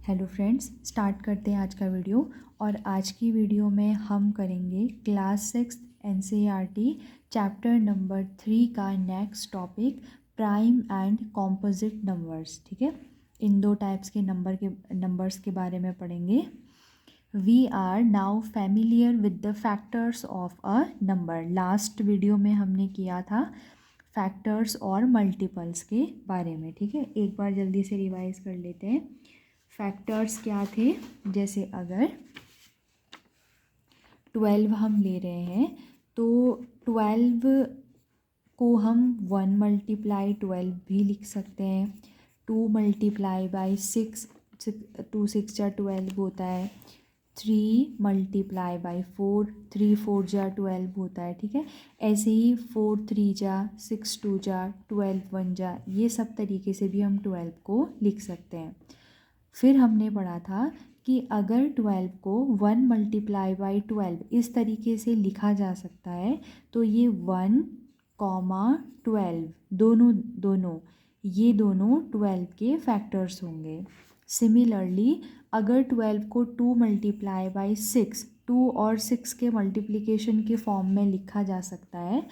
Hello friends, start करते हैं आज का वीडियो। और आज की वीडियो में हम करेंगे क्लास 6 एनसीईआरटी चैप्टर नंबर 3 का next topic prime and composite numbers. ठीक है, इन दो टाइप्स के नंबर्स के बारे में पढ़ेंगे। We are now familiar with the factors of a number. Last video में हमने किया था फैक्टर्स और मल्टीपल्स के बारे में। ठीक है, एक बार जल्दी से रिवाइज कर लेते हैं। फैक्टर्स क्या थे, जैसे अगर 12 हम ले रहे हैं तो 12 को हम 1 मल्टीप्लाई 12 भी लिख सकते हैं। 2 मल्टीप्लाई बाई 6, 2 6 जा 12 होता है। 3 मल्टीप्लाई बाई 4, 3 4 जा 12 होता है। ठीक है, ऐसे ही 4 3 जा 6 2 जा 12 1 जा, ये सब तरीके से भी हम 12 को लिख सकते हैं। फिर हमने पढ़ा था कि अगर 12 को 1 मल्टीप्लाई बाई 12 इस तरीके से लिखा जा सकता है तो ये 1, 12 दोनों ये दोनों 12 के फैक्टर्स होंगे। सिमिलरली अगर 12 को 2 मल्टीप्लाई बाई 6, 2 और 6 के मल्टीप्लिकेशन के फॉर्म में लिखा जा सकता है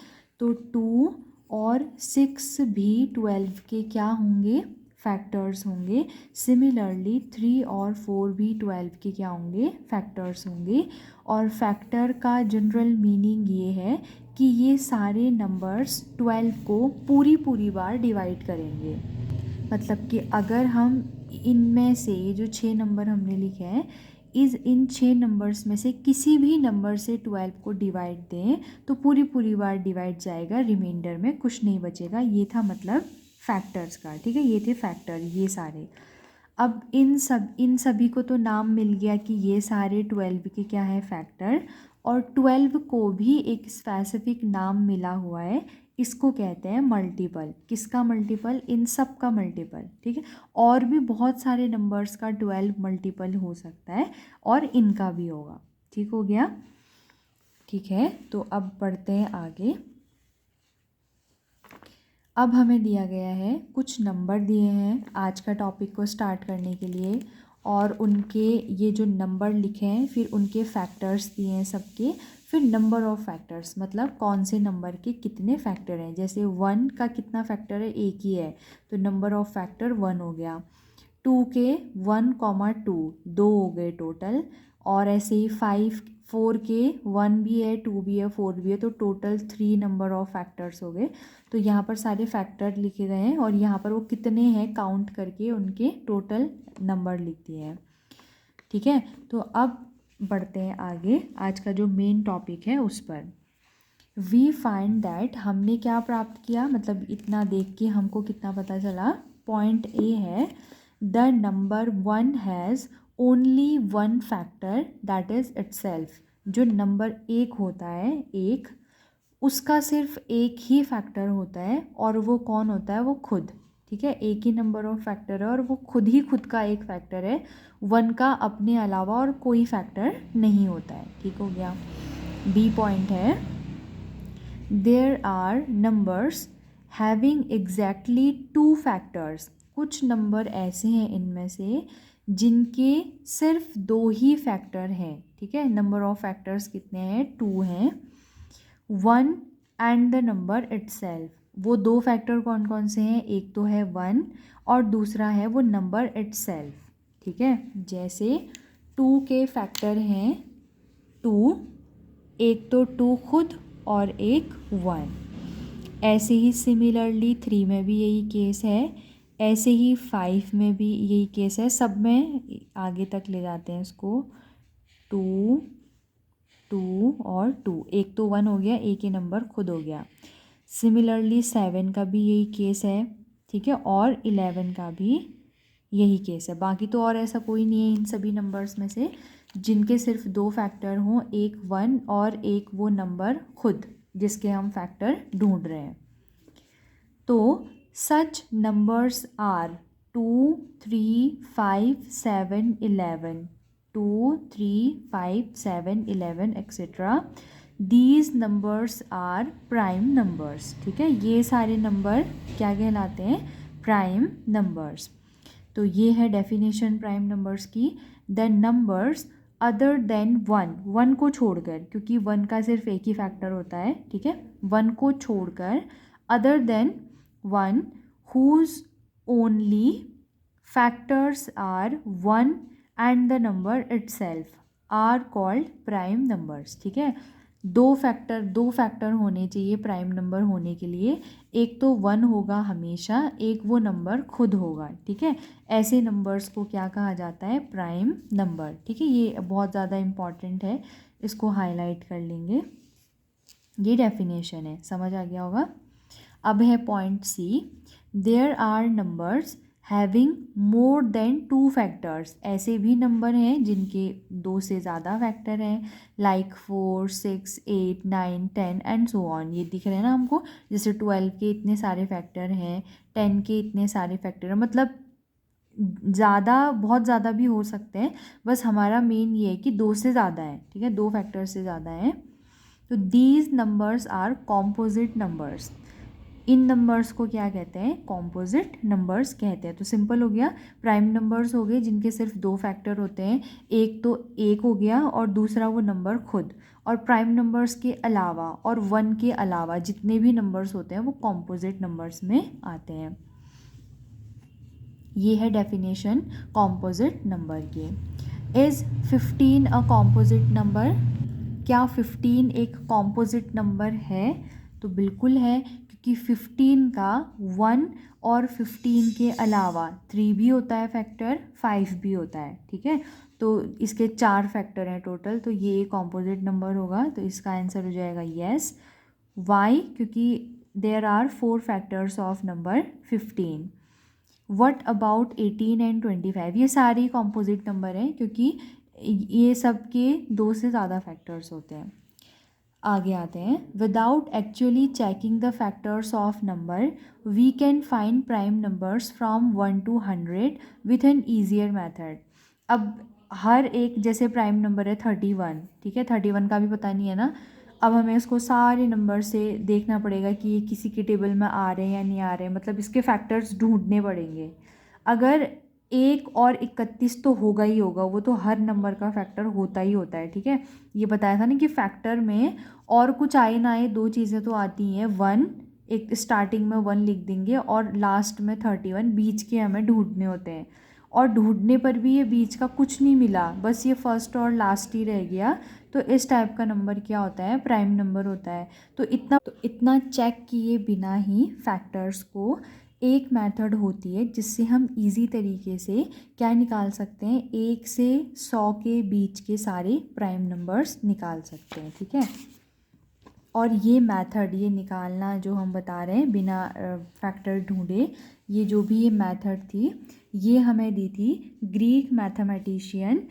तो 2 और 6 भी 12 के क्या होंगे, फैक्टर्स होंगे। सिमिलरली 3 और 4 भी 12 के क्या होंगे, फैक्टर्स होंगे। और फैक्टर का जनरल मीनिंग ये है कि ये सारे नंबर्स 12 को पूरी बार डिवाइड करेंगे। मतलब कि अगर हम इनमें से ये जो 6 नंबर हमने लिखे हैं इन 6 नंबर्स में से किसी भी नंबर से 12 को डिवाइड दें तो पूरी बार डिवाइड जाएगा, रिमाइंडर में कुछ नहीं बचेगा। ये था मतलब फैक्टर्स का। ठीक है, ये थे फैक्टर ये सारे। अब इन सभी को तो नाम मिल गया कि ये सारे 12 के क्या है, फैक्टर। और 12 को भी एक स्पेसिफिक नाम मिला हुआ है, इसको कहते हैं मल्टीपल। किसका मल्टीपल, इन सब का मल्टीपल। ठीक है, और भी बहुत सारे नंबर्स का 12 मल्टीपल हो सकता है और इनका भी होगा। ठीक हो गया। ठीक है, तो अब बढ़ते हैं आगे। अब हमें दिया गया है, कुछ नंबर दिए हैं आज का टॉपिक को स्टार्ट करने के लिए, और उनके ये जो नंबर लिखे हैं फिर उनके फैक्टर्स दिए हैं सबके। फिर नंबर ऑफ़ फैक्टर्स मतलब कौन से नंबर के कितने फैक्टर हैं। जैसे 1 का कितना फैक्टर है, एक ही है, तो नंबर ऑफ़ फैक्टर 1 हो गया। 2 के 1,2 दो हो गए टोटल। और ऐसे ही 4 के 1 भी है 2 भी है 4 भी है, तो टोटल 3 नंबर ऑफ फैक्टर्स हो गए। तो यहाँ पर सारे फैक्टर लिखे गए हैं और यहाँ पर वो कितने हैं काउंट करके उनके टोटल नंबर लिख दिए हैं। ठीक है, तो अब बढ़ते हैं आगे, आज का जो मेन टॉपिक है उस पर। वी फाइंड दैट, हमने क्या प्राप्त किया, मतलब इतना देख के हमको कितना पता चला। पॉइंट ए है, the number 1 has only 1 factor that is itself. जो नंबर 1 होता है, एक, उसका सिर्फ एक ही फैक्टर होता है और वो कौन होता है, वो खुद। ठीक है, एक ही नंबर ऑफ फैक्टर है और वो खुद का एक फैक्टर है। 1 का अपने अलावा और कोई फैक्टर नहीं होता है। ठीक हो गया। बी पॉइंट है, there are numbers having exactly 2 factors. कुछ नंबर ऐसे हैं इनमें से जिनके सिर्फ 2 ही फैक्टर हैं। ठीक है, नंबर ऑफ फैक्टर्स कितने हैं, 2 हैं। 1 एंड द नंबर इटसेल्फ, वो 2 फैक्टर कौन कौन से हैं, एक तो है 1 और दूसरा है वो नंबर इटसेल्फ। ठीक है, जैसे 2 के फैक्टर हैं 2, एक तो 2 खुद और एक 1। ऐसे ही सिमिलरली 3 में भी यही केस है, ऐसे ही 5 में भी यही केस है। सब में आगे तक ले जाते हैं इसको, 2 2 और 2, एक तो 1 हो गया, एक ही नंबर खुद हो गया। सिमिलरली 7 का भी यही केस है। ठीक है, और 11 का भी यही केस है। बाकी तो और ऐसा कोई नहीं है इन सभी नंबर्स में से जिनके सिर्फ 2 फैक्टर हों, एक 1 और एक वो नंबर खुद जिसके हम फैक्टर ढूंढ रहे हैं। तो सच numbers are 2 3 5 7 11, 2 3 5 7 11 etcetera. These numbers are prime numbers. ठीक है, ये सारे नंबर क्या कहलाते हैं, प्राइम नंबर्स। तो ये है डेफिनेशन प्राइम नंबर्स की। The numbers other than one, one को छोड़कर, क्योंकि वन का सिर्फ एक ही फैक्टर होता है, ठीक है, वन को छोड़कर, other than one whose only factors are 1 and the number itself are called prime numbers, ठीक है। दो फैक्टर होने चाहिए प्राइम नंबर होने के लिए, एक तो वन होगा हमेशा, एक वो नंबर खुद होगा, ठीक है। ऐसे नंबर्स को क्या कहा जाता है, प्राइम नंबर, ठीक है। ये बहुत ज़्यादा इम्पॉर्टेंट है, इसको हाईलाइट कर लेंगे। ये डेफिनेशन है, समझ आ गया होगा। अब है point C, there are numbers having more than 2 factors, ऐसे भी नंबर हैं जिनके 2 से ज़्यादा फैक्टर हैं, लाइक 4, 6, 8, 9, 10 एंड सो ऑन। ये दिख रहे हैं ना हमको, जैसे 12 के इतने सारे फैक्टर हैं, 10 के इतने सारे फैक्टर हैं, मतलब ज़्यादा, बहुत ज़्यादा भी हो सकते हैं, बस हमारा मेन ये है कि 2 से ज़्यादा है, ठीक है, 2 फैक्टर से ज़्यादा है। तो these numbers are composite numbers, इन नंबर्स को क्या कहते हैं, कॉम्पोजिट नंबर्स कहते हैं। तो सिंपल हो गया, प्राइम नंबर्स हो गए जिनके सिर्फ 2 फैक्टर होते हैं, एक तो एक हो गया और दूसरा वो नंबर खुद, और प्राइम नंबर्स के अलावा और 1 के अलावा जितने भी नंबर्स होते हैं वो कॉम्पोजिट नंबर्स में आते हैं। ये है डेफिनेशन कॉम्पोजिट नंबर की। इज़ 15 अ कॉम्पोजिट नंबर, क्या 15 एक कॉम्पोजिट नंबर है, तो बिल्कुल है, क्योंकि 15 का 1 और 15 के अलावा 3 भी होता है फैक्टर, 5 भी होता है, ठीक है। तो इसके 4 फैक्टर हैं टोटल, तो ये एक कॉम्पोजिट नंबर होगा, तो इसका आंसर हो जाएगा येस। वाई, क्योंकि there are 4 factors of number 15। What about 18 and 25, ये सारे कॉम्पोजिट नंबर हैं क्योंकि ये सब के 2 से ज़्यादा फैक्टर्स होते हैं। आगे आते हैं, without actually checking the factors of number we can find prime numbers from 1 to 100 with an easier method. अब हर एक, जैसे प्राइम नंबर है 31, ठीक है, 31 का भी पता नहीं है ना, अब हमें इसको सारे नंबर से देखना पड़ेगा कि ये किसी के टेबल में आ रहे हैं या नहीं आ रहे हैं, मतलब इसके फैक्टर्स ढूंढने पड़ेंगे। अगर 1 और 31 तो होगा ही होगा, वो तो हर नंबर का फैक्टर होता ही होता है, ठीक है। ये बताया था ना कि फैक्टर में और कुछ आए ना आए 2 चीज़ें तो आती हैं, 1, एक स्टार्टिंग में 1 लिख देंगे और लास्ट में 31, बीच के हमें ढूंढने होते हैं, और ढूंढने पर भी ये बीच का कुछ नहीं मिला, बस ये फर्स्ट और लास्ट ही रह गया, तो इस टाइप का नंबर क्या होता है, प्राइम नंबर होता है। तो इतना चेक किए बिना ही फैक्टर्स को एक मेथड होती है जिससे हम इजी तरीके से क्या निकाल सकते हैं, 1 से 100 के बीच के सारे प्राइम नंबर्स निकाल सकते हैं, ठीक है। और ये मेथड, ये निकालना जो हम बता रहे हैं बिना फैक्टर ढूंढे, ये जो भी ये मेथड थी, ये हमें दी थी ग्रीक मैथमेटिशियन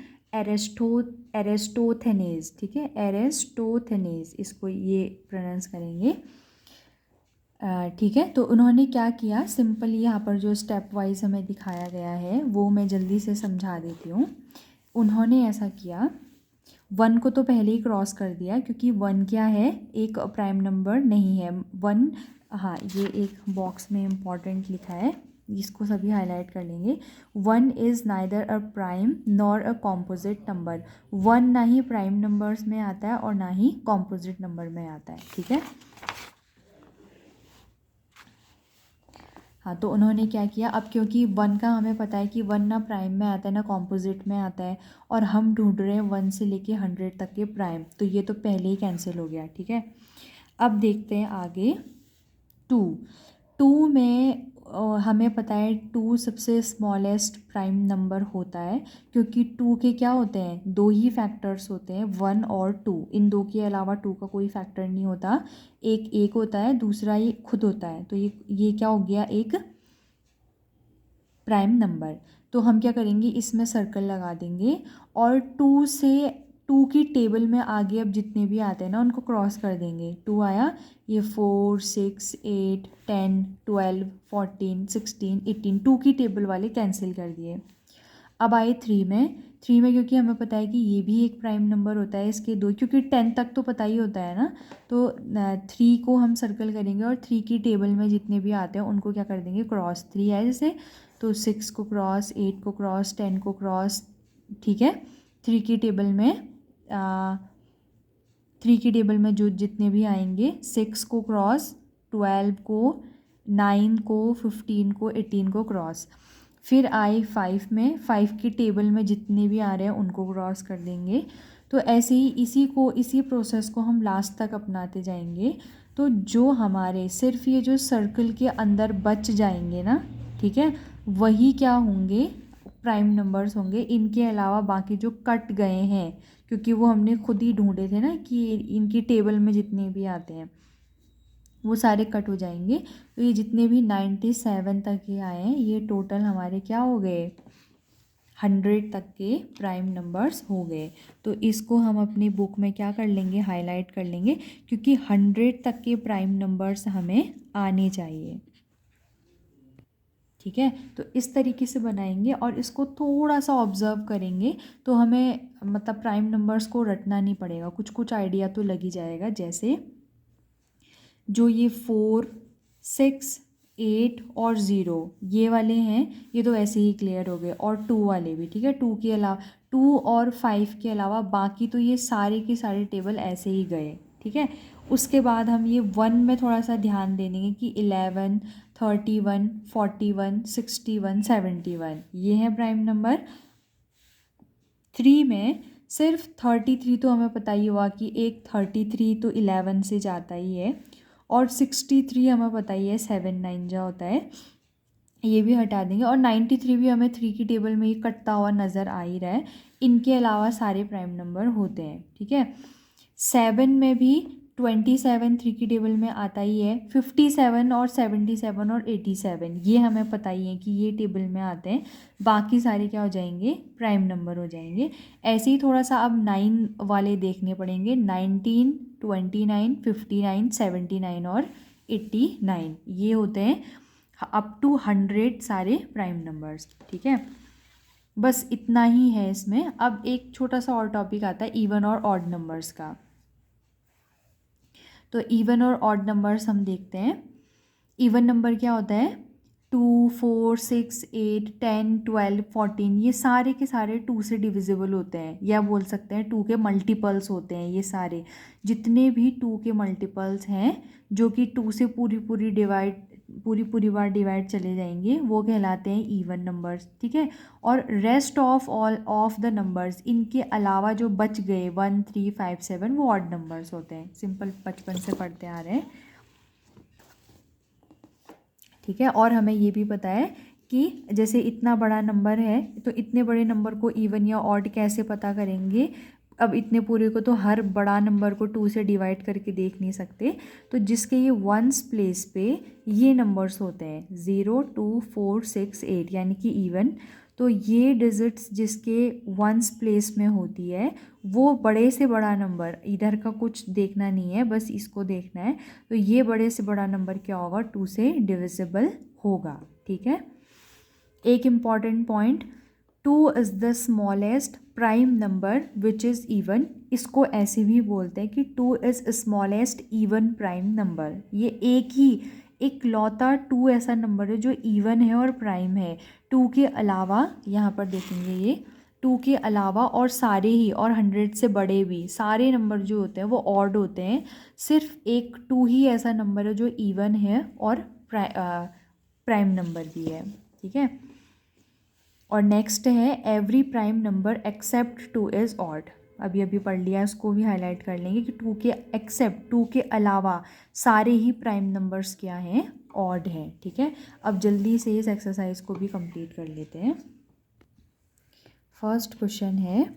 एरिस्टोथेनेस, ठीक है, एरिस्टोथेनेस, इसको ये प्रोनाउंस करेंगे, ठीक है। तो उन्होंने क्या किया, सिंपली यहाँ पर जो स्टेप वाइज हमें दिखाया गया है वो मैं जल्दी से समझा देती हूँ। उन्होंने ऐसा किया, 1 को तो पहले ही क्रॉस कर दिया, क्योंकि 1 क्या है, एक प्राइम नंबर नहीं है 1, हाँ, ये एक बॉक्स में इम्पॉर्टेंट लिखा है, इसको सभी हाईलाइट कर लेंगे। 1 is neither a prime nor a composite number, 1 ना ही प्राइम नंबर्स में आता है और ना ही कॉम्पोजिट नंबर में आता है, ठीक है। हाँ, तो उन्होंने क्या किया, अब क्योंकि 1 का हमें पता है कि 1 ना प्राइम में आता है ना कॉम्पोजिट में आता है, और हम ढूंढ रहे हैं 1 से लेके 100 तक के प्राइम, तो ये तो पहले ही कैंसिल हो गया, ठीक है। अब देखते हैं आगे, 2 में हमें पता है 2 सबसे स्मॉलेस्ट प्राइम नंबर होता है, क्योंकि 2 के क्या होते हैं, 2 ही फैक्टर्स होते हैं, 1 और 2, इन 2 के अलावा 2 का कोई फैक्टर नहीं होता, एक होता है, दूसरा ये खुद होता है, तो ये क्या हो गया, एक प्राइम नंबर। तो हम क्या करेंगे, इसमें सर्कल लगा देंगे और 2 की टेबल में आगे अब जितने भी आते हैं ना उनको क्रॉस कर देंगे। 2 आया, ये 4, 6, 8, 10, 12, 14, 16, 18, 2 की टेबल वाले कैंसिल कर दिए। अब आए 3 में, क्योंकि हमें पता है कि ये भी एक प्राइम नंबर होता है, इसके 2, क्योंकि 10 तक तो पता ही होता है ना, तो 3 को हम सर्कल करेंगे और 3 की टेबल में जितने भी आते हैं उनको क्या कर देंगे, क्रॉस। 3 है जैसे, तो 6 को क्रॉस, 8 को क्रॉस, 10 को क्रॉस, ठीक है। 3 की टेबल में 3 की टेबल में जो जितने भी आएंगे, 6 को क्रॉस, 12 को, 9 को, 15 को, 18 को क्रॉस। फिर आए 5 में, 5 की टेबल में जितने भी आ रहे हैं उनको क्रॉस कर देंगे। तो ऐसे ही इसी प्रोसेस को हम लास्ट तक अपनाते जाएंगे। तो जो हमारे सिर्फ ये जो सर्कल के अंदर बच जाएंगे ना, ठीक है, वही क्या होंगे, प्राइम नंबर्स होंगे। इनके अलावा बाकी जो कट गए हैं, क्योंकि वो हमने खुद ही ढूंढे थे ना कि इनकी टेबल में जितने भी आते हैं वो सारे कट हो जाएंगे। तो ये जितने भी 97 तक के आए हैं, ये टोटल हमारे क्या हो गए, 100 तक के प्राइम नंबर्स हो गए। तो इसको हम अपनी बुक में क्या कर लेंगे, हाईलाइट कर लेंगे, क्योंकि 100 तक के प्राइम नंबर्स हमें आने चाहिए, ठीक है। तो इस तरीके से बनाएंगे और इसको थोड़ा सा ऑब्जर्व करेंगे तो हमें मतलब प्राइम नंबर्स को रटना नहीं पड़ेगा, कुछ कुछ आइडिया तो लग ही जाएगा। जैसे जो ये 4, 6, 8 और 0 ये वाले हैं, ये तो ऐसे ही क्लियर हो गए, और 2 वाले भी, ठीक है। 2 के अलावा, 2 और 5 के अलावा बाकी तो ये सारे के सारे टेबल ऐसे ही गए, ठीक है। उसके बाद हम ये 1 में थोड़ा सा ध्यान देंगे कि 11, 31, 41, 61, 71 ये है प्राइम नंबर। 3 में सिर्फ 33 तो हमें पता ही हुआ कि एक 33 तो 11 से जाता ही है, और 63 हमें पता ही है 7 9 जा होता है, ये भी हटा देंगे। और 93 भी हमें 3 की टेबल में ये कटता हुआ नज़र आ ही रहा है। इनके अलावा सारे प्राइम नंबर होते हैं, ठीक है। 7 में भी 27 3 की टेबल में आता ही है। 57 और 77 और 87 ये हमें पता ही है कि ये टेबल में आते हैं। बाकी सारे क्या हो जाएंगे, प्राइम नंबर हो जाएंगे। ऐसे ही थोड़ा सा अब 9 वाले देखने पड़ेंगे। 19, 29, 59, 79 और 89 ये होते हैं अप टू 100 सारे प्राइम नंबर्स, ठीक है। बस इतना ही है इसमें। अब एक छोटा सा और टॉपिक आता है इवन और ऑड नंबर्स का। तो इवन और ऑड नंबर्स हम देखते हैं। इवन नंबर क्या होता है, 2, 4, 6, 8, 10, 12, 14 ये सारे के सारे 2 से डिविजिबल होते हैं, या बोल सकते हैं 2 के मल्टीपल्स होते हैं। ये सारे जितने भी 2 के मल्टीपल्स हैं जो कि 2 से पूरी बार डिवाइड चले जाएंगे, वो कहलाते हैं इवन नंबर्स, ठीक है। और rest of all of the numbers, इनके अलावा जो बच गए 1, 3, 5, 7 वो ऑड नंबर्स होते हैं। सिंपल बचपन से पढ़ते आ रहे हैं, ठीक है। और हमें ये भी पता है कि जैसे इतना बड़ा नंबर है तो इतने बड़े नंबर को इवन या ऑड कैसे पता करेंगे। अब इतने पूरे को तो हर बड़ा नंबर को 2 से डिवाइड करके देख नहीं सकते, तो जिसके ये वंस प्लेस पे ये नंबर्स होते हैं 0, 2, 4, 6, 8 यानी कि इवन। तो ये डिजिट्स जिसके वंस प्लेस में होती है वो बड़े से बड़ा नंबर, इधर का कुछ देखना नहीं है, बस इसको देखना है। तो ये बड़े से बड़ा नंबर क्या होगा, 2 से डिविजिबल होगा, ठीक है। एक important point, 2 is the smallest prime number which is even. इसको ऐसे भी बोलते हैं कि 2 is smallest even prime number. ये एक लौता 2 ऐसा नंबर है जो इवन है और प्राइम है। 2 के अलावा यहाँ पर देखेंगे, ये 2 के अलावा और सारे ही, और 100 से बड़े भी सारे नंबर जो होते हैं वो ऑड होते हैं। सिर्फ एक 2 ही ऐसा नंबर है जो इवन है और प्राइम नंबर भी है, ठीक है। और नेक्स्ट है every prime number except 2 is odd. अभी पढ़ लिया, उसको भी हाईलाइट कर लेंगे कि 2 के एक्सेप्ट, 2 के अलावा सारे ही प्राइम नंबर्स क्या हैं, ऑड हैं, ठीक है। अब जल्दी से इस एक्सरसाइज को भी कंप्लीट कर लेते हैं। फर्स्ट क्वेश्चन है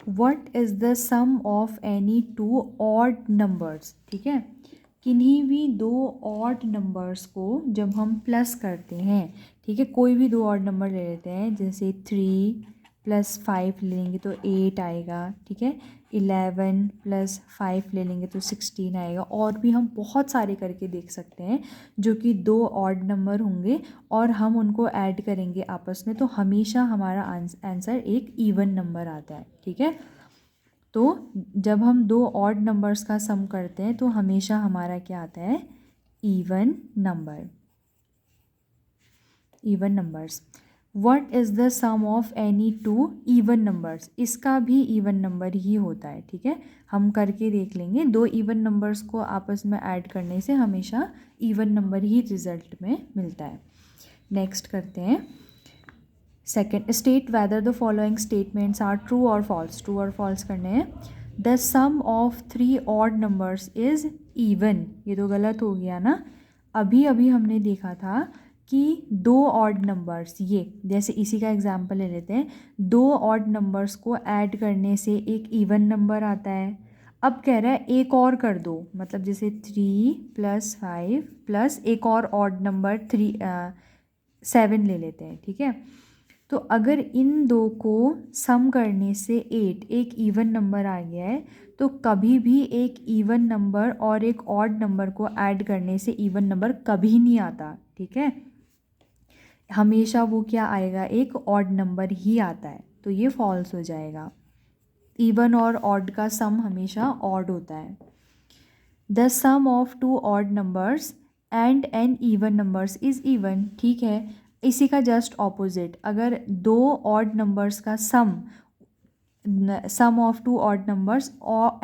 what is the sum of any 2 odd numbers, ठीक है। किन्हीं भी 2 ऑड नंबर्स को जब हम प्लस करते हैं, ठीक है, कोई भी 2 ऑड नंबर ले लेते हैं, जैसे 3 + 5 ले लेंगे तो 8 आएगा, ठीक है। 11 + 5 ले लेंगे तो 16 आएगा। और भी हम बहुत सारे करके देख सकते हैं जो कि 2 ऑड नंबर होंगे और हम उनको ऐड करेंगे आपस में, तो हमेशा हमारा आंसर एक इवन नंबर आता है, ठीक है। तो जब हम 2 ऑड नंबर्स का सम करते हैं तो हमेशा हमारा क्या आता है, even numbers. What is the sum of any two even numbers, इसका भी इवन नंबर ही होता है, ठीक है। हम करके देख लेंगे, दो इवन नंबर्स को आपस में ऐड करने से हमेशा इवन नंबर ही रिजल्ट में मिलता है। नेक्स्ट करते हैं second, state whether the following statements are true और फॉल्स, ट्रू और फॉल्स करने हैं। The sum of 3 odd numbers is even, ये तो गलत हो गया ना। अभी अभी हमने देखा था कि दो ऑड नंबर्स, ये जैसे इसी का एग्जांपल ले लेते हैं, दो ऑड नंबर्स को ऐड करने से एक इवन नंबर आता है। अब कह रहा है एक और कर दो, मतलब जैसे 3 + 5 प्लस एक और ऑड नंबर 7 ले लेते हैं, ठीक है। तो अगर इन दो को सम करने से 8 एक इवन नंबर आ गया है, तो कभी भी एक इवन नंबर और एक ऑड नंबर को ऐड करने से इवन नंबर कभी नहीं आता, ठीक है। हमेशा वो क्या आएगा, एक ऑड नंबर ही आता है, तो ये फॉल्स हो जाएगा। इवन और ऑड का सम हमेशा ऑड होता है। The sum of 2 odd numbers and an even numbers is even, ठीक है। इसी का जस्ट ऑपोजिट, अगर दो ऑड नंबर्स का sum of 2 odd numbers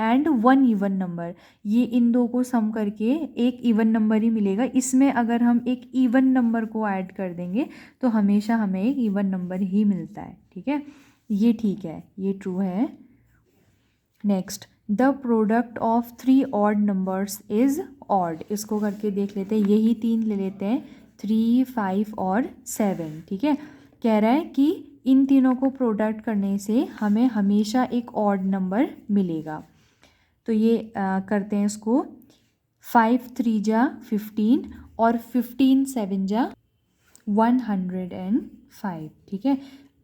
and 1 even number, ये इन दो को सम करके एक इवन नंबर ही मिलेगा। इसमें अगर हम एक इवन नंबर को ऐड कर देंगे तो हमेशा हमें एक इवन नंबर ही मिलता है, ठीक है। ये ठीक है, ये ट्रू है। Next, the product of 3 odd numbers is odd, इसको करके देख लेते हैं। यही 3 ले लेते हैं, 3, 5 और 7, ठीक है। कह रहा है कि इन तीनों को प्रोडक्ट करने से हमें हमेशा एक ऑड नंबर मिलेगा। तो ये करते हैं इसको, 5 3 जा 15 और 15 7 जा 105, ठीक है।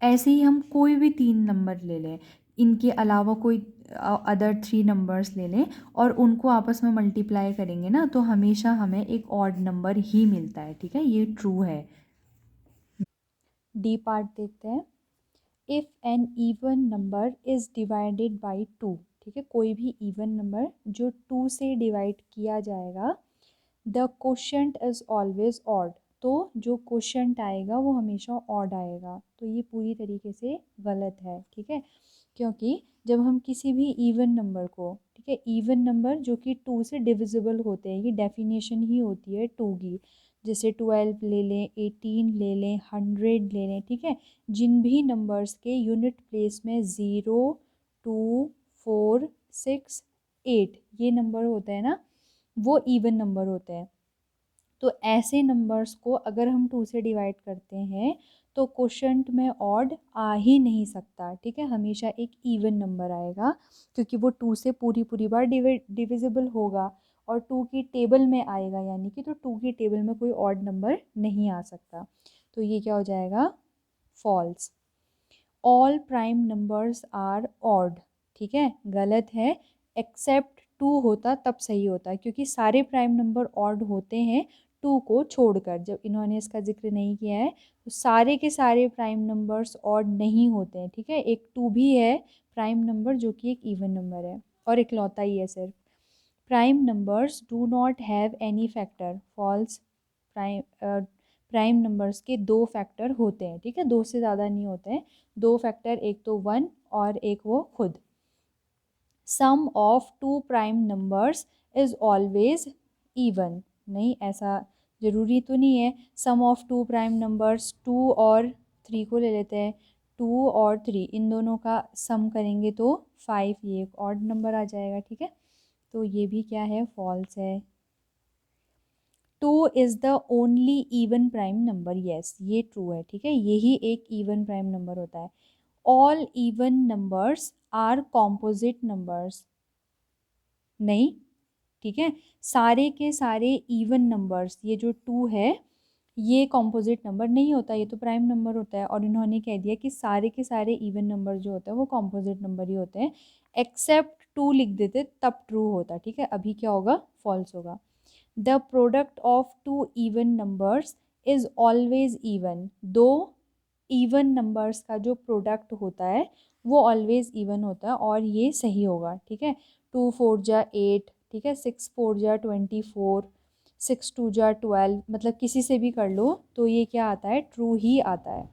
ऐसे ही हम कोई भी 3 नंबर ले लें, इनके अलावा कोई अदर 3 नंबर्स ले लें और उनको आपस में मल्टीप्लाई करेंगे ना, तो हमेशा हमें एक ऑड नंबर ही मिलता है, ठीक है। ये ट्रू है। डी पार्ट देखते हैं। If an even number is divided by 2, ठीक है, कोई भी इवन नंबर जो 2 से डिवाइड किया जाएगा, the quotient is always odd, तो जो क्वोशंट आएगा वो हमेशा ऑड आएगा। तो ये पूरी तरीके से गलत है, ठीक है। क्योंकि जब हम किसी भी इवन नंबर को, ठीक है, इवन नंबर जो कि 2 से डिविजिबल होते हैं, ये डेफिनेशन ही होती है 2 की, जैसे 12 ले लें, 18 ले लें, 100 ले लें, ठीक है। जिन भी नंबर्स के यूनिट प्लेस में 0, 2, 4, 6, 8 ये नंबर होते हैं ना, वो इवन नंबर होते हैं। तो ऐसे नंबर्स को अगर हम 2 से डिवाइड करते हैं तो क्वोशंट में ऑड आ ही नहीं सकता, ठीक है। हमेशा एक इवन नंबर आएगा, क्योंकि वो 2 से पूरी पूरी बार डिविजिबल होगा और 2 की टेबल में आएगा, यानी कि तो 2 की टेबल में कोई ऑड नंबर नहीं आ सकता। तो ये क्या हो जाएगा, false. All prime numbers are odd, ठीक है, गलत है। एक्सेप्ट 2 होता तब सही होता, क्योंकि सारे प्राइम नंबर ऑड होते हैं 2 को छोड़कर। जब इन्होंने इसका जिक्र नहीं किया है तो सारे के सारे प्राइम नंबर्स ऑड नहीं होते हैं, ठीक है। एक 2 भी है प्राइम नंबर जो कि एक इवन नंबर है और इकलौता ही है सिर्फ। Prime numbers do not have any factor, false. Prime numbers के 2 फैक्टर होते हैं, ठीक है, 2 से ज़्यादा नहीं होते हैं। 2 फैक्टर, एक तो 1 और एक वो खुद। Sum of 2 prime numbers is always even, नहीं, ऐसा ज़रूरी तो नहीं है। सम ऑफ 2 प्राइम नंबर्स, 2 और 3 को ले लेते हैं, 2 और 3 इन दोनों का सम करेंगे तो 5, ये एक ऑड नंबर आ जाएगा, ठीक है। तो ये भी क्या है, फॉल्स है। 2 is the only even prime number, yes ये ट्रू है, ठीक है, यही एक इवन प्राइम नंबर होता है। All even numbers are composite numbers, नहीं, ठीक है। सारे के सारे इवन नंबर्स, ये जो 2 है ये कॉम्पोजिट नंबर नहीं होता, ये तो प्राइम नंबर होता है। और इन्होंने कह दिया कि सारे के सारे इवन नंबर जो होते हैं वो कॉम्पोजिट नंबर ही होते हैं। एक्सेप्ट 2 लिख देते तब ट्रू होता, ठीक है। अभी क्या होगा, फॉल्स होगा। The product of 2 even numbers is always even, दो इवन नंबर्स का जो प्रोडक्ट होता है वो ऑलवेज इवन होता है और ये सही होगा, ठीक है। 2 4 जा 8, ठीक है, 6 4 जा 24, 6 2 जा 12, मतलब किसी से भी कर लो तो ये क्या आता है, ट्रू ही आता है।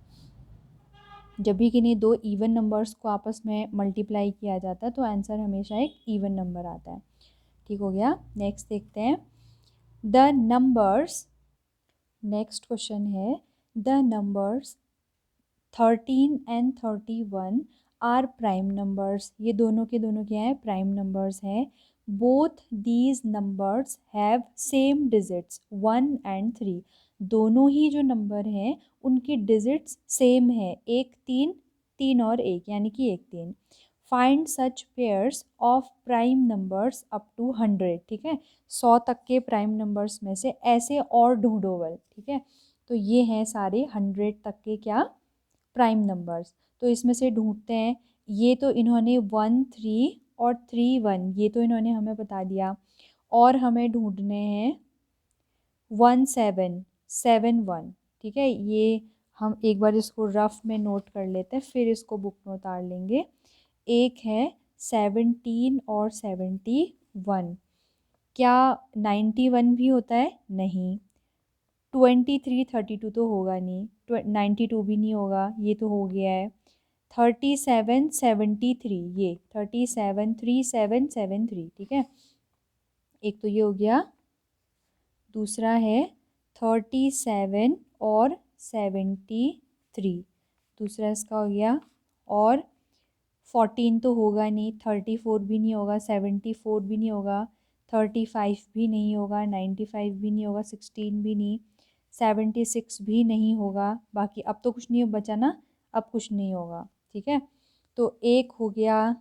जब भी किन्हीं दो इवन नंबर्स को आपस में मल्टीप्लाई किया जाता है तो आंसर हमेशा एक इवन नंबर आता है। ठीक हो गया। नेक्स्ट देखते हैं द नंबर्स। नेक्स्ट क्वेश्चन है the numbers 13 and 31 are prime numbers. ये दोनों के दोनों क्या है, प्राइम नंबर्स हैं। Both these numbers have same digits 1 and 3। दोनों ही जो नंबर हैं उनकी डिजिट्स सेम है, एक तीन, तीन और एक, यानी कि एक तीन। Find such pairs of prime numbers up to 100। ठीक है, 100 तक के प्राइम नंबर्स में से ऐसे और ढूंढो बल। ठीक है, तो ये हैं सारे 100 तक के क्या, प्राइम नंबर्स। तो इसमें से ढूंढते हैं। ये तो इन्होंने 1 3 और 3 1, ये तो इन्होंने हमें बता दिया। और हमें ढूंढने हैं 1 7 7 1। ठीक है, ये हम एक बार इसको रफ में नोट कर लेते हैं, फिर इसको बुक में उतार लेंगे। एक है 17 और 71। क्या 91 भी होता है? नहीं। 23 32 तो होगा नहीं, 92 भी नहीं होगा, ये तो हो गया है। 37 73, ये 37 3 7 7 3। ठीक है, एक तो ये हो गया। दूसरा है 37 और 73, दूसरा इसका हो गया। और 14 तो होगा नहीं, 34 भी नहीं होगा, 74 भी नहीं होगा, 35 भी नहीं होगा, 95 भी नहीं होगा, 16 भी नहीं, 76 भी नहीं होगा। बाकी अब तो कुछ नहीं बचा ना, अब कुछ नहीं होगा। ठीक है, तो एक हो गया,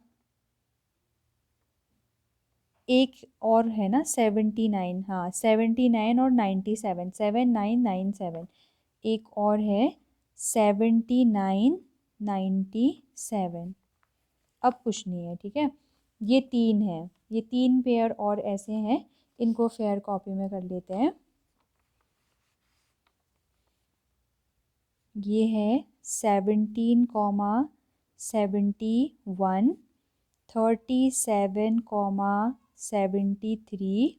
एक और है ना 79। हाँ, 79 और 97, 7997। एक और है 79 97। अब कुछ नहीं है। ठीक है, ये तीन है, ये तीन पेयर और ऐसे हैं, इनको फेयर कॉपी में कर लेते हैं। ये है 17,71, 37,73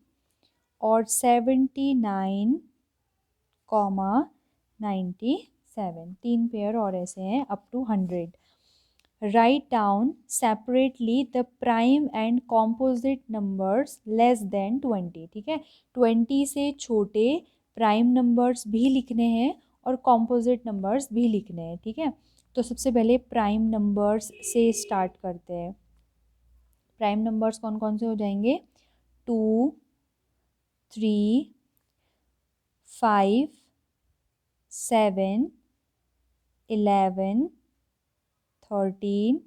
और 79,97। तीन पेयर और ऐसे हैं up to 100। Write down separately the prime and composite numbers less than 20। ठीक है, 20 से छोटे प्राइम नंबर्स भी लिखने हैं और कॉम्पोजिट नंबर्स भी लिखने हैं। ठीक है, तो सबसे पहले प्राइम नंबर्स से स्टार्ट करते हैं। प्राइम नंबर्स कौन कौन से हो जाएंगे? 2 3 5 7 11 13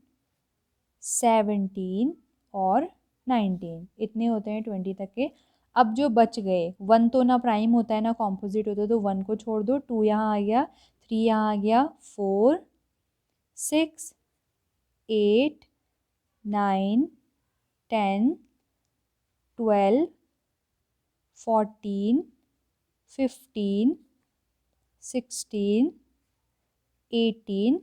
17 और 19, इतने होते हैं 20 तक के। अब जो बच गए, 1 तो ना प्राइम होता है ना कॉम्पोजिट होता है, तो 1 को छोड़ दो, 2 यहाँ आ गया, 3 यहाँ आ गया, 4 6 8 9 10 12 14 15 16 18,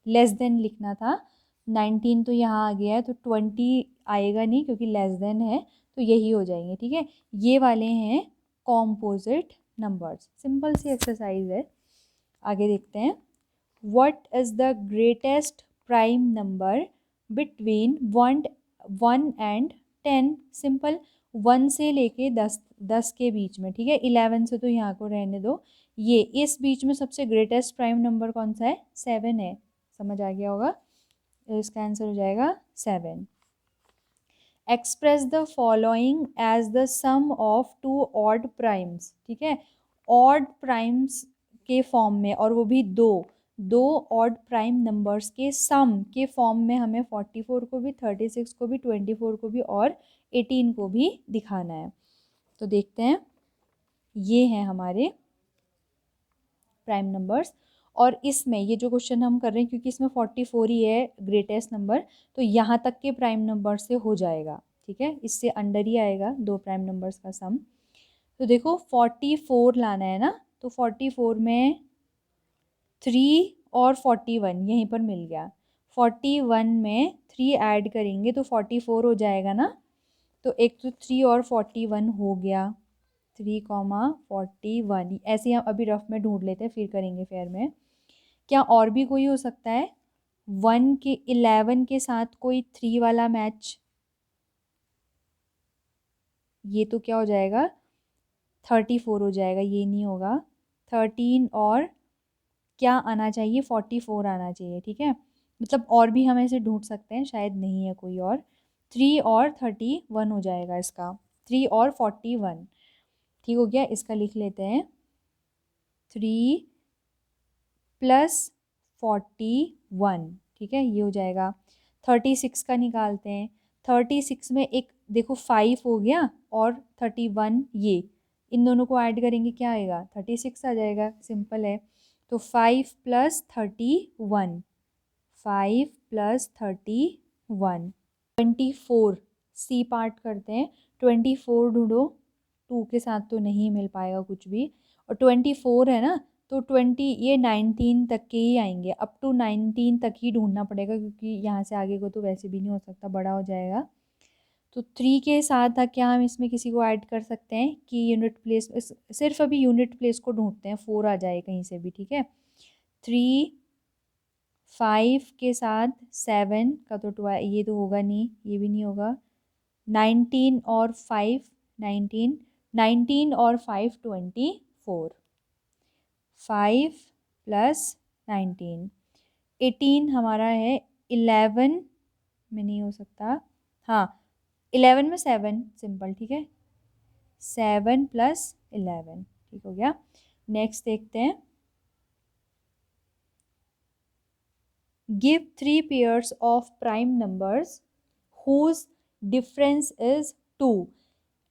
लेस देन लिखना था। 19 तो यहाँ आ गया है, तो 20 आएगा नहीं क्योंकि लेस देन है, तो यही हो जाएंगे। ठीक है, ये वाले हैं कॉम्पोजिट नंबर्स। सिंपल सी एक्सरसाइज है। आगे देखते हैं। What is the greatest prime number between 1 and 10? Simple, 1 से लेके 10 के बीच में। ठीक है, 11 से तो यहाँ को रहने दो। ये इस बीच में सबसे ग्रेटेस्ट प्राइम नंबर कौन सा है? 7 है। समझ आ गया होगा, इसका आंसर हो जाएगा 7। Express the following as the sum of two odd primes. ठीक है, ऑड प्राइम्स के फॉर्म में, और वो भी दो ऑड प्राइम नंबर्स के सम के फॉर्म में हमें 44 को भी, 36 को भी, 24 को भी और 18 को भी दिखाना है। तो देखते हैं, ये हैं हमारे प्राइम नंबर्स। और इसमें ये जो क्वेश्चन हम कर रहे हैं, क्योंकि इसमें 44 ही है ग्रेटेस्ट नंबर, तो यहाँ तक के प्राइम नंबर से हो जाएगा। ठीक है, इससे अंडर ही आएगा दो प्राइम नंबर्स का सम। तो देखो 44 लाना है ना, तो 44 में 3 और 41 यहीं पर मिल गया। 41 में 3 ऐड करेंगे तो 44 हो जाएगा ना। तो एक तो 3 और 41 हो गया, 3,41। ऐसे ही हम अभी रफ में ढूंढ लेते हैं, फिर करेंगे फेयर में। क्या और भी कोई हो सकता है? वन के 11 के साथ कोई 3 वाला मैच, ये तो क्या हो जाएगा 34 हो जाएगा, ये नहीं होगा। 13 और क्या आना चाहिए 44 आना चाहिए, ठीक है। मतलब और भी हम ऐसे ढूंढ सकते हैं, शायद नहीं है कोई और। 3 और 31 हो जाएगा इसका, 3 और 41। ठीक हो गया, इसका लिख लेते हैं 3 प्लस 41, ठीक है, ये हो जाएगा। 36 का निकालते हैं। 36 में एक देखो 5 हो गया और 31, ये इन दोनों को ऐड करेंगे क्या आएगा 36 आ जाएगा, सिंपल है। तो 5 प्लस 31, 5 प्लस 31, 24। सी पार्ट करते हैं, 24 ढूंढो, 2 के साथ तो नहीं मिल पाएगा कुछ भी, और 24 है ना, तो 20 ये 19 तक के ही आएंगे, अप टू 19 तक ही ढूंढना पड़ेगा, क्योंकि यहाँ से आगे को तो वैसे भी नहीं हो सकता, बड़ा हो जाएगा। तो 3 के साथ क्या हम इसमें किसी को ऐड कर सकते हैं कि यूनिट प्लेस, सिर्फ अभी यूनिट प्लेस को ढूंढते हैं, 4 आ जाए कहीं से भी, ठीक है। 3, 5 के साथ 7 का तो 12, ये तो होगा नहीं, ये भी नहीं होगा। 19 और 5, 19, 19 और 5 24, 5 प्लस 19, 18 हमारा है। 11 में नहीं हो सकता, हाँ 11 में 7 सिंपल, ठीक है, 7 प्लस 11, ठीक हो गया। नेक्स्ट देखते हैं, give 3 pairs of prime numbers whose difference is 2।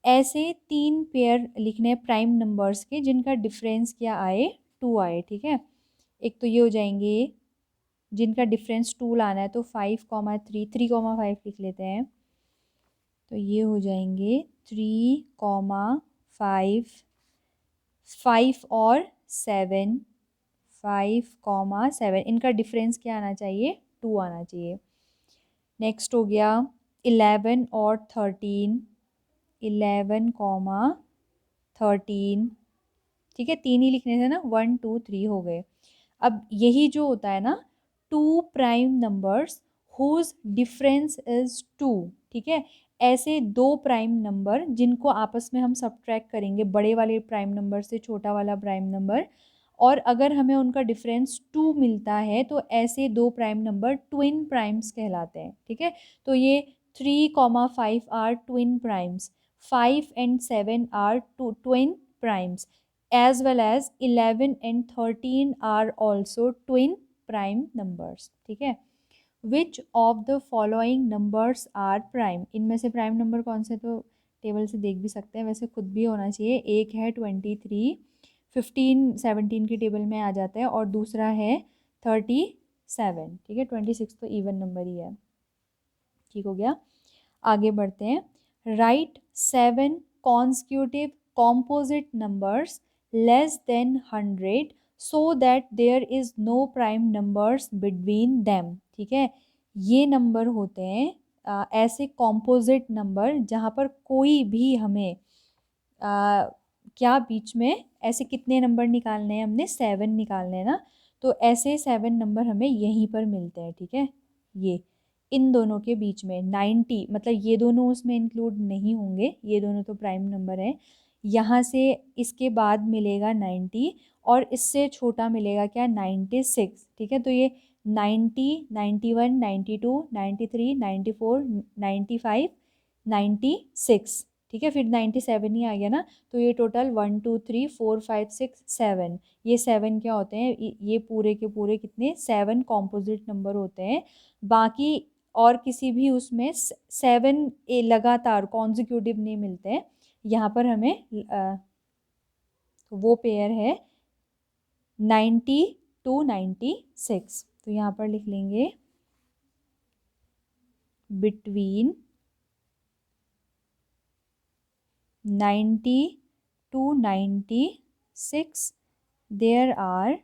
ऐसे 3 पेयर लिखने हैं प्राइम नंबर्स के जिनका डिफरेंस क्या आए 2 आए, ठीक है। एक तो ये हो जाएंगे जिनका डिफरेंस 2 लाना है, तो 5,3, 3,5 लिख लेते हैं। तो ये हो जाएंगे 3,5, 5 और 7, 5,7, इनका डिफरेंस क्या आना चाहिए 2 आना चाहिए। नेक्स्ट हो गया 11 और 13, 11,13, ठीक है, 3 ही लिखने थे ना, 1 2 3 हो गए। अब यही जो होता है ना, 2 prime numbers whose difference is 2, ठीक है। ऐसे 2 प्राइम नंबर जिनको आपस में हम सब्ट्रैक्ट करेंगे, बड़े वाले प्राइम नंबर से छोटा वाला प्राइम नंबर, और अगर हमें उनका डिफरेंस 2 मिलता है तो ऐसे 2 प्राइम नंबर ट्विन प्राइम्स कहलाते हैं, ठीक है। तो ये 3,5 are twin primes, 5 and 7 are twin primes, as well as 11 and 13 are also twin prime numbers, ठीक है। Which of the following numbers are prime, इनमें से प्राइम नंबर कौन से, तो टेबल से देख भी सकते हैं, वैसे खुद भी होना चाहिए। एक है 23, 15 17 की टेबल में आ जाता है, और दूसरा है 37, ठीक है। 26 तो इवन नंबर ही है, ठीक हो गया। आगे बढ़ते हैं, write 7 consecutive composite numbers less than 100 so that there is no prime numbers between them, ठीक है। ये नंबर होते हैं ऐसे कॉम्पोजिट नंबर जहाँ पर कोई भी हमें क्या बीच में ऐसे कितने नंबर निकालने हैं, हमने 7 निकालने हैं ना, तो ऐसे 7 नंबर हमें यहीं पर मिलते हैं, ठीक है। ये इन दोनों के बीच में 90, मतलब ये दोनों उसमें इंक्लूड नहीं होंगे, ये दोनों तो प्राइम नंबर हैं। यहाँ से इसके बाद मिलेगा 90, और इससे छोटा मिलेगा क्या 96, ठीक है। तो ये 90, 91, 92, 93, 94, 95, 96, ठीक है। फिर 97 ही आ गया ना, तो ये टोटल 1 2 3 4 5 6 7, ये 7 क्या होते हैं, ये पूरे के पूरे कितने 7 कॉम्पोजिट नंबर होते हैं। बाकी और किसी भी उसमें 7 लगातार कॉन्जिक्यूटिव नहीं मिलते हैं। यहाँ पर हमें तो वो पेयर है 90 टू 96, तो यहाँ पर लिख लेंगे between 90 to 96 there are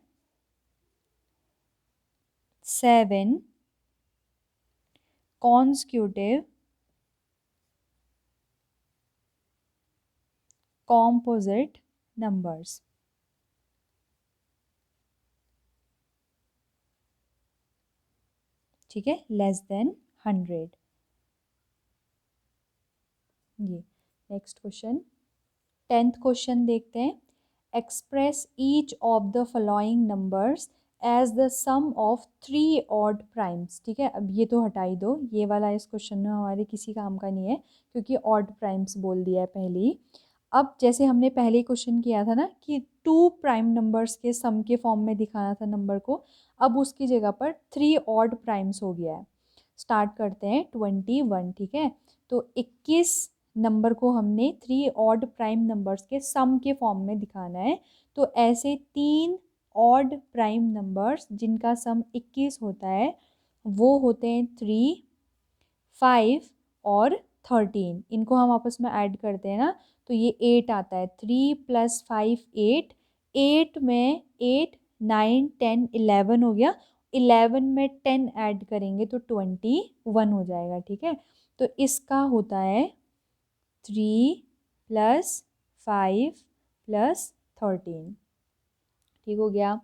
7 consecutive composite numbers, ठीक है, लेस देन 100। ये नेक्स्ट क्वेश्चन, 10th क्वेश्चन देखते हैं। Express each of the following numbers as the sum of 3 odd primes. ठीक है, अब ये तो हटा ही दो, ये वाला इस क्वेश्चन में हमारे किसी काम का नहीं है क्योंकि ऑड प्राइम्स बोल दिया है पहले ही। अब जैसे हमने पहले क्वेश्चन किया था ना कि 2 प्राइम नंबर्स के सम के फॉर्म में दिखाना था नंबर को, अब उसकी जगह पर 3 ऑड प्राइम्स हो गया है। स्टार्ट करते हैं 21। ठीक है, तो 21 नंबर को हमने 3 ऑड प्राइम नंबर्स के सम के फॉर्म में दिखाना है। तो ऐसे 3 ऑड प्राइम नंबर्स जिनका सम 21 होता है वो होते हैं 3, 5 और 13। इनको हम आपस में ऐड करते हैं ना तो ये 8 आता है। 3 + 5 8, 8 में 8 9 10 11 हो गया। 11 में 10 ऐड करेंगे तो 21 हो जाएगा। ठीक है, तो इसका होता है 3 + 5 + 13। ठीक हो गया।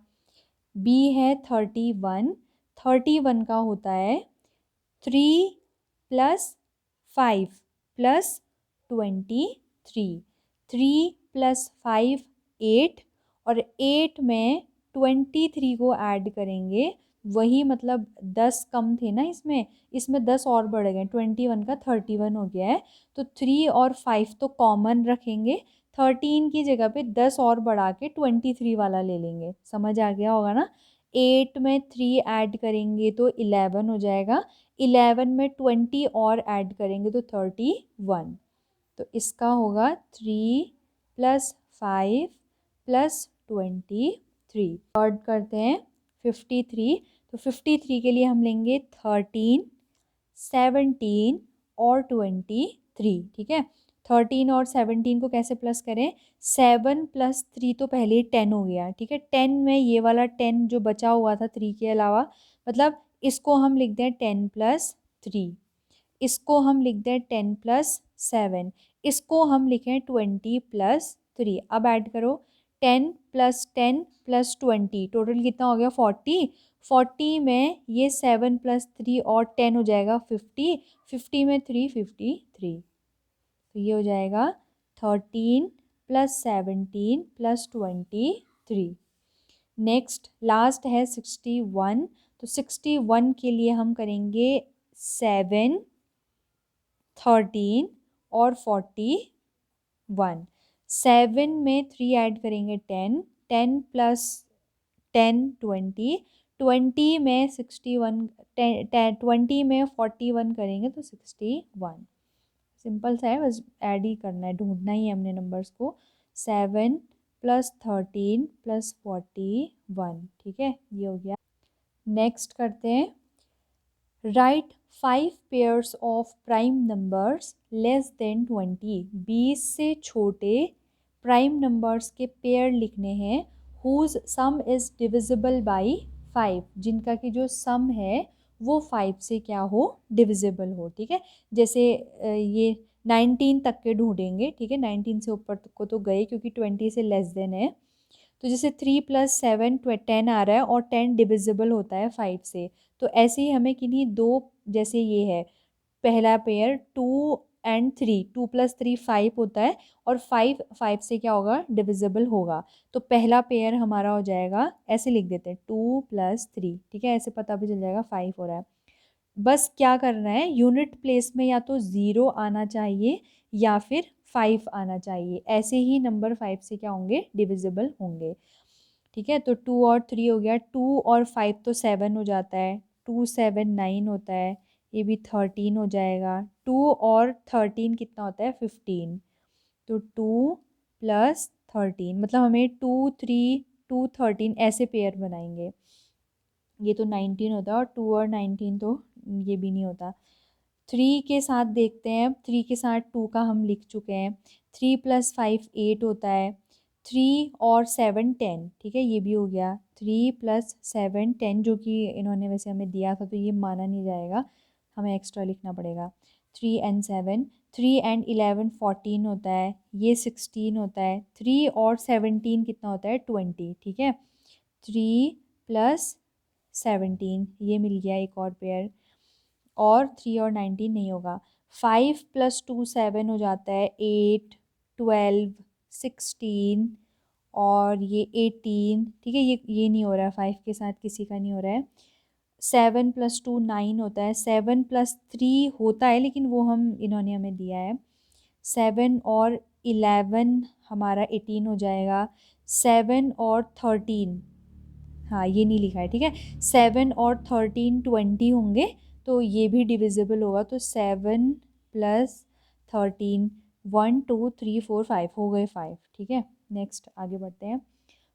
बी है 31, 31 का होता है 3 + 5 + 23। 3 + 5 8 और 8 में 23 को ऐड करेंगे, वही मतलब 10 कम थे ना इसमें, इसमें 10 और बढ़ गए, 21 का 31 हो गया है। तो 3 और 5 तो कॉमन रखेंगे, 13 की जगह पे 10 और बढ़ा के 23 वाला ले लेंगे। समझ आ गया होगा ना। 8 में 3 ऐड करेंगे तो 11 हो जाएगा। 11 में 20 और ऐड करेंगे तो 31। तो इसका होगा 3 + 5 + 23। थर्ड करते हैं 53। तो 53 के लिए हम लेंगे 13, 17 और 23। ठीक है, 13 और 17 को कैसे प्लस करें, 7 + 3 तो पहले ही 10 हो गया। ठीक है, 10 में ये वाला 10 जो बचा हुआ था 3 के अलावा, मतलब इसको हम लिख दें 10 + 3, इसको हम लिख दें 10 + 7, इसको हम लिखें 20 + 3। अब ऐड करो 10 + 10 + 20, टोटल कितना हो गया 40। 40 में ये 7 + 3 और 10 हो जाएगा 50। 50 में 3 53। तो ये हो जाएगा 13 + 17 + 23। नेक्स्ट लास्ट है 61। तो 61 के लिए हम करेंगे 7, 13 और 41। 7 में 3 ऐड करेंगे 10, 10 + 10 20, 20 में 61, 20 में 41 करेंगे तो 61। सिंपल सा है, बस ऐड ही करना है, ढूंढना ही है हमने नंबर्स को। 7 + 13 + 41। ठीक है, ये हो गया। नेक्स्ट करते हैं, right 5 pairs of prime numbers less than 20। 20 से छोटे प्राइम नंबर्स के पेयर लिखने हैं whose sum is divisible by 5, जिनका कि जो सम है वो 5 से क्या हो, डिविजिबल हो। ठीक है, जैसे ये 19 तक के ढूंढेंगे। ठीक है, 19 से ऊपर तक को तो गए क्योंकि 20 से लेस देन है। तो जैसे 3 + 7 10 आ रहा है और 10 डिविजिबल होता है 5 से। तो ऐसे ही हमें किन्हीं दो, जैसे ये है पहला पेयर 2 एंड 3, 2 + 3 5 होता है और 5 5 से क्या होगा, डिविजिबल होगा। तो पहला पेयर हमारा हो जाएगा, ऐसे लिख देते हैं 2 + 3। ठीक है, ऐसे पता भी चल जाएगा 5 हो रहा है। बस क्या करना है, यूनिट प्लेस में या तो 0 आना चाहिए या फिर 5 आना चाहिए, ऐसे ही नंबर 5 से क्या होंगे, डिविजिबल होंगे। ठीक है, तो 2 और 3 हो गया, 2 और 5 तो 7 हो जाता है, 2 7 9 होता है, ये भी 13 हो जाएगा। 2 और 13 कितना होता है, 15। तो 2 + 13 मतलब हमें 2 3 2 13 ऐसे पेयर बनाएंगे। ये तो 19 होता है और 2 और 19 तो ये भी नहीं होता। 3 के साथ देखते हैं, 3 के साथ 2 का हम लिख चुके हैं। 3 + 5 8 होता है। 3 और 7 10। ठीक है, ये भी हो गया। 3 + 7 10 जो कि इन्होंने वैसे हमें दिया था तो ये माना नहीं जाएगा, हमें एक्स्ट्रा लिखना पड़ेगा। 3 and 7, 3 and 11 14 होता है, ये 16 होता है। 3 और 17 कितना होता है, 20। ठीक है, 3 + 17 ये मिल गया एक और पेयर। और 3 और 19 नहीं होगा। 5 + 2 7 हो जाता है 8, 12, 16 और ये 18, ठीक है। ये नहीं हो रहा है, 5 के साथ किसी का नहीं हो रहा है। 7 + 2 9 होता है, 7 + 3 होता है लेकिन वो इन्होंने हमें दिया है। 7 और 11 हमारा 18 हो जाएगा। 7 और 13, हाँ ये नहीं लिखा है, ठीक है। 7 और 13 20 होंगे, तो ये भी डिविजिबल होगा। तो 7 + 13 1 2 3 4 5 हो गए 5, ठीक है। नेक्स्ट आगे बढ़ते हैं।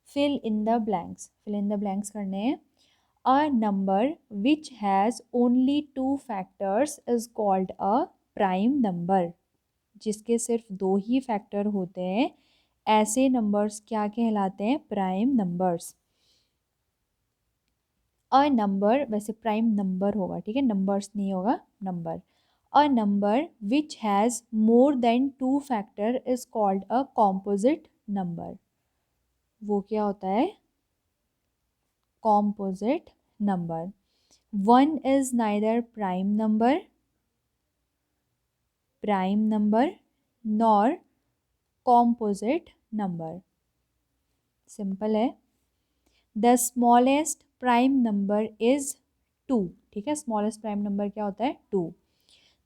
Fill in the blanks, fill in the blanks करने हैं। A number which has only 2 factors is called a prime number. जिसके सिर्फ 2 ही फैक्टर होते हैं, ऐसे नंबर्स क्या कहलाते हैं? Prime numbers. अ नंबर, वैसे प्राइम नंबर होगा, ठीक है, नंबर्स नहीं होगा, number. A number which has more than 2 factor is called a composite number. वो क्या होता है? Composite number. 1 is neither prime number nor composite number. Simple है। The smallest prime number is 2, ठीक है। स्मॉलेस्ट प्राइम नंबर क्या होता है? 2।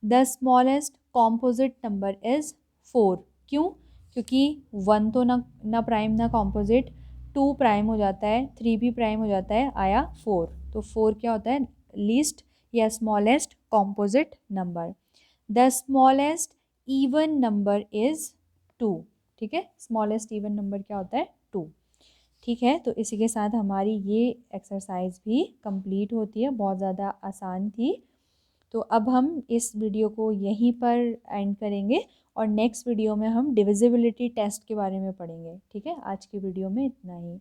The smallest composite number is 4। क्यों? क्योंकि 1 तो ना प्राइम ना कॉम्पोजिट, 2 प्राइम हो जाता है, 3 भी प्राइम हो जाता है, आया 4। तो 4 क्या होता है? लीस्ट या smallest composite number. The smallest even number is 2, ठीक है। स्मॉलेस्ट इवन नंबर क्या होता है? 2, ठीक है। तो इसी के साथ हमारी ये एक्सरसाइज भी कंप्लीट होती है, बहुत ज़्यादा आसान थी। तो अब हम इस वीडियो को यहीं पर एंड करेंगे और नेक्स्ट वीडियो में हम डिविजिबिलिटी टेस्ट के बारे में पढ़ेंगे, ठीक है। आज की वीडियो में इतना ही।